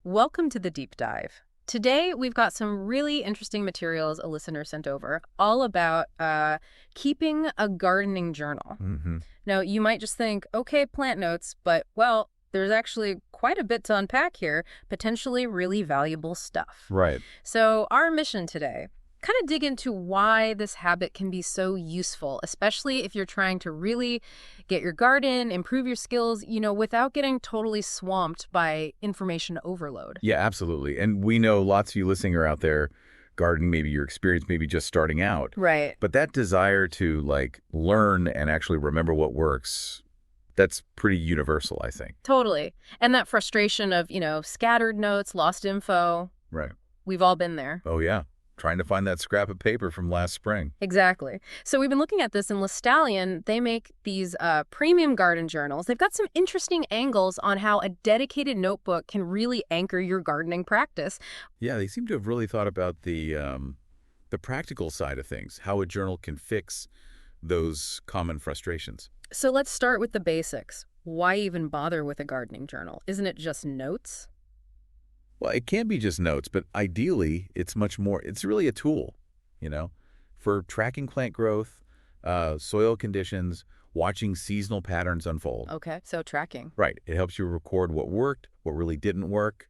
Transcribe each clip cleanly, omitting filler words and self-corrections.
Welcome to the deep dive. Today, we've got some really interesting materials a listener sent over, all about keeping a gardening journal. Hmm. Now, you might just think, okay, plant notes, but, well, there's actually quite a bit to unpack here, potentially really valuable stuff. Right. So our mission today, kind of dig into why this habit can be so useful, especially if you're trying to really get your garden, improve your skills, without getting totally swamped by information overload. Yeah, absolutely. And we know lots of you listening are out there gardening, maybe your experience, maybe just starting out. Right. But that desire to learn and actually remember what works, that's pretty universal, I think. Totally. And that frustration of, scattered notes, lost info, Right. we've all been there. Oh, yeah. Trying to find that scrap of paper from last spring. Exactly. So we've been looking at this in Stallion. They make these premium garden journals. They've got some interesting angles on how a dedicated notebook can really anchor your gardening practice. Yeah, they seem to have really thought about the practical side of things, how a journal can fix those common frustrations. So let's start with the basics. Why even bother with a gardening journal? Isn't it just notes? Well, it can be just notes, but ideally, it's much more. It's really a tool, you know, for tracking plant growth, soil conditions, watching seasonal patterns unfold. Okay, so tracking. Right. It helps you record what worked, what really didn't work,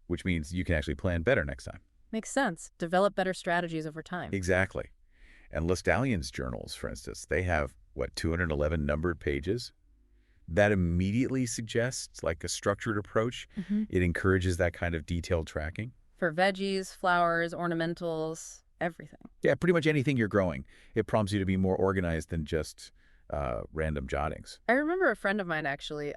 which means you can actually plan better next time. Makes sense. Develop better strategies over time. Exactly. And Lestallion's journals, for instance, they have, 211 numbered pages? That immediately suggests a structured approach. It encourages that kind of detailed tracking. For veggies, flowers, ornamentals, everything. Yeah, pretty much anything you're growing. It prompts you to be more organized than just random jottings. I remember a friend of mine actually,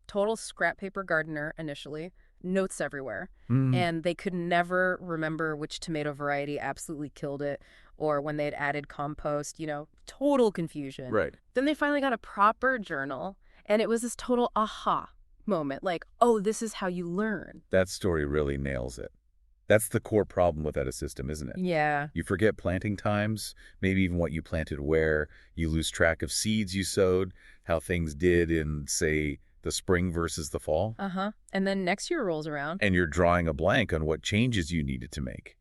total scrap paper gardener initially, notes everywhere. And they could never remember which tomato variety absolutely killed it or when they had added compost, total confusion. Right. Then they finally got a proper journal and it was this total aha moment, oh, this is how you learn. That story really nails it. That's the core problem without a system, isn't it? Yeah. You forget planting times, maybe even what you planted where. You lose track of seeds you sowed, how things did in, say, the spring versus the fall. And then next year rolls around. And you're drawing a blank on what changes you needed to make.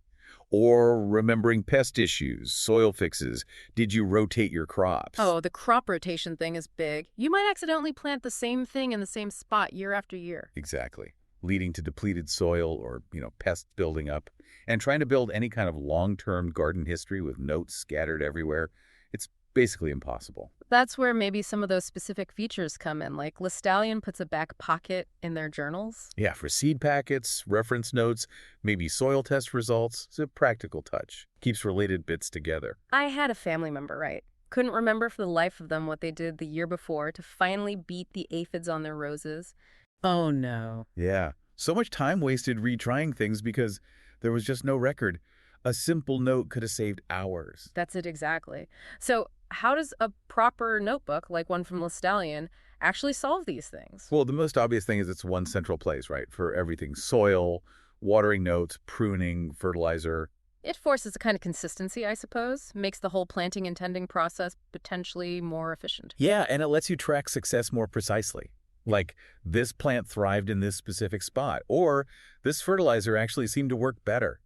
Or remembering pest issues, soil fixes. Did you rotate your crops? Oh, the crop rotation thing is big. You might accidentally plant the same thing in the same spot year after year. Exactly. Leading to depleted soil or, pests building up. And trying to build any kind of long-term garden history with notes scattered everywhere, it's basically impossible. That's where maybe some of those specific features come in, like Stallion puts a back pocket in their journals. Yeah, for seed packets, reference notes, maybe soil test results, it's a practical touch. Keeps related bits together. I had a family member, right? Couldn't remember for the life of them what they did the year before to finally beat the aphids on their roses. Oh no. Yeah, so much time wasted retrying things because there was just no record. A simple note could have saved hours. That's it exactly. So how does a proper notebook, like one from Stallion, actually solve these things? Well, the most obvious thing is it's one central place, right? For everything: soil, watering notes, pruning, fertilizer. It forces a kind of consistency, I suppose, makes the whole planting and tending process potentially more efficient. Yeah, and it lets you track success more precisely. Like, this plant thrived in this specific spot, or this fertilizer actually seemed to work better.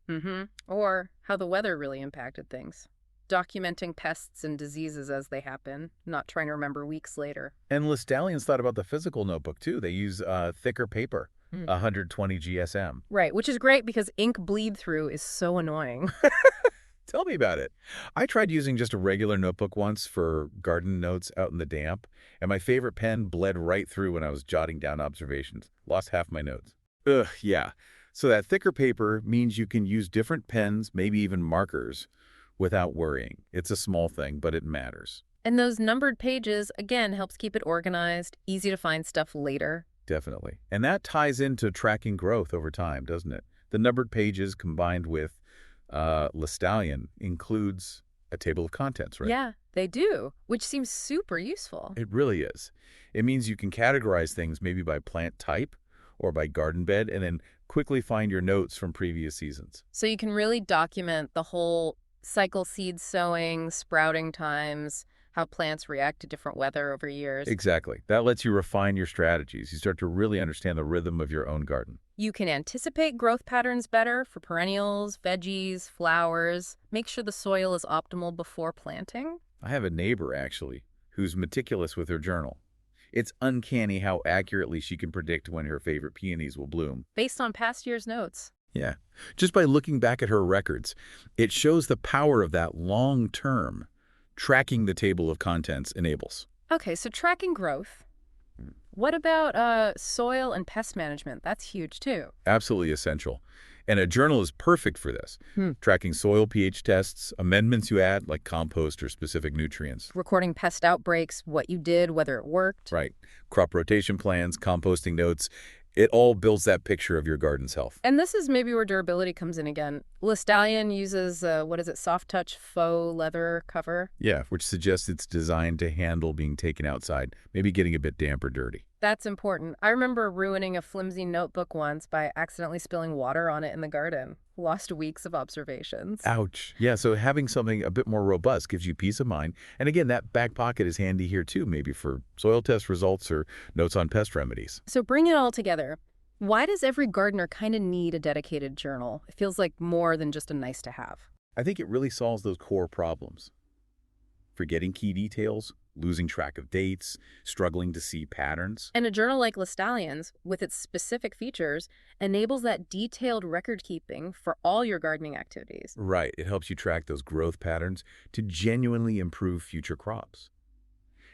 Or how the weather really impacted things. Documenting pests and diseases as they happen, not trying to remember weeks later. And Lestallion's thought about the physical notebook, too. They use thicker paper, 120 GSM. Right, which is great because ink bleed through is so annoying. Tell me about it. I tried using just a regular notebook once for garden notes out in the damp, and my favorite pen bled right through when I was jotting down observations. Lost half my notes. Ugh, yeah. So that thicker paper means you can use different pens, maybe even markers, without worrying. It's a small thing, but it matters. And those numbered pages, again, helps keep it organized, easy to find stuff later. Definitely. And that ties into tracking growth over time, doesn't it? The numbered pages combined with Lestallien includes a table of contents, right? Yeah, they do, which seems super useful. It really is. It means you can categorize things maybe by plant type or by garden bed and then quickly find your notes from previous seasons. So you can really document the whole cycle: seed sowing, sprouting times, how how plants react to different weather over years. Exactly. That lets you refine your strategies. You start to really understand the rhythm of your own garden. You can anticipate growth patterns better for perennials, veggies, flowers. Make sure the soil is optimal before planting. I have a neighbor, actually, who's meticulous with her journal. It's uncanny how accurately she can predict when her favorite peonies will bloom. Based on past year's notes. Yeah. Just by looking back at her records, it shows the power of that long-term tracking the table of contents enables. Okay, so tracking growth. What about soil and pest management? That's huge too. Absolutely essential. And a journal is perfect for this. Hmm. Tracking soil pH tests, amendments you add, like compost or specific nutrients. Recording pest outbreaks, what you did, whether it worked. Right. Crop rotation plans, composting notes. It all builds that picture of your garden's health. And this is maybe where durability comes in again. Listallion uses, what is it, soft touch faux leather cover. Yeah, which suggests it's designed to handle being taken outside, maybe getting a bit damp or dirty. That's important. I remember ruining a flimsy notebook once by accidentally spilling water on it in the garden. Lost weeks of observations. Ouch. Yeah, so having something a bit more robust gives you peace of mind. And again, that back pocket is handy here too, maybe for soil test results or notes on pest remedies. So bring it all together. Why does every gardener kind of need a dedicated journal? It feels like more than just a nice to have. I think it really solves those core problems. Forgetting key details, losing track of dates, struggling to see patterns. And a journal like Listallion's, with its specific features, enables that detailed record keeping for all your gardening activities. Right, it helps you track those growth patterns to genuinely improve future crops.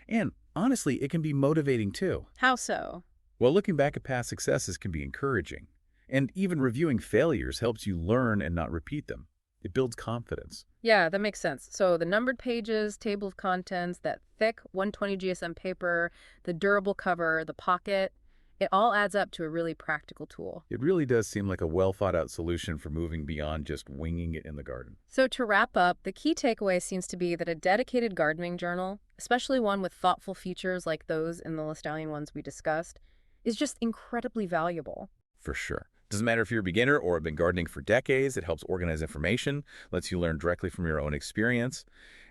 And honestly, it can be motivating too. How so? Well, looking back at past successes can be encouraging. And even reviewing failures helps you learn and not repeat them. It builds confidence. Yeah, that makes sense. So the numbered pages, table of contents, that thick 120 GSM paper, the durable cover, the pocket, it all adds up to a really practical tool. It really does seem like a well-thought-out solution for moving beyond just winging it in the garden. So to wrap up, the key takeaway seems to be that a dedicated gardening journal, especially one with thoughtful features like those in the Listallion ones we discussed, is just incredibly valuable. For sure. Doesn't matter if you're a beginner or have been gardening for decades, it helps organize information, lets you learn directly from your own experience,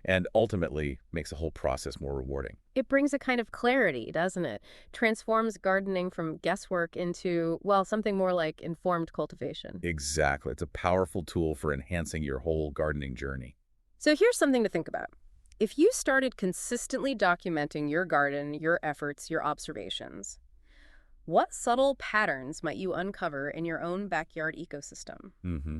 and ultimately makes the whole process more rewarding. It brings a kind of clarity, doesn't it? Transforms gardening from guesswork into, well, something more like informed cultivation. Exactly. It's a powerful tool for enhancing your whole gardening journey. So here's something to think about. If you started consistently documenting your garden, your efforts, your observations, what subtle patterns might you uncover in your own backyard ecosystem? hmm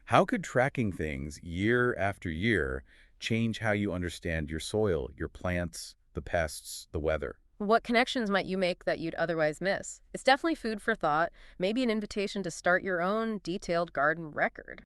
How could tracking things year after year change how you understand your soil, your plants, the pests, the weather? What connections might you make that you'd otherwise miss? It's definitely food for thought, maybe an invitation to start your own detailed garden record.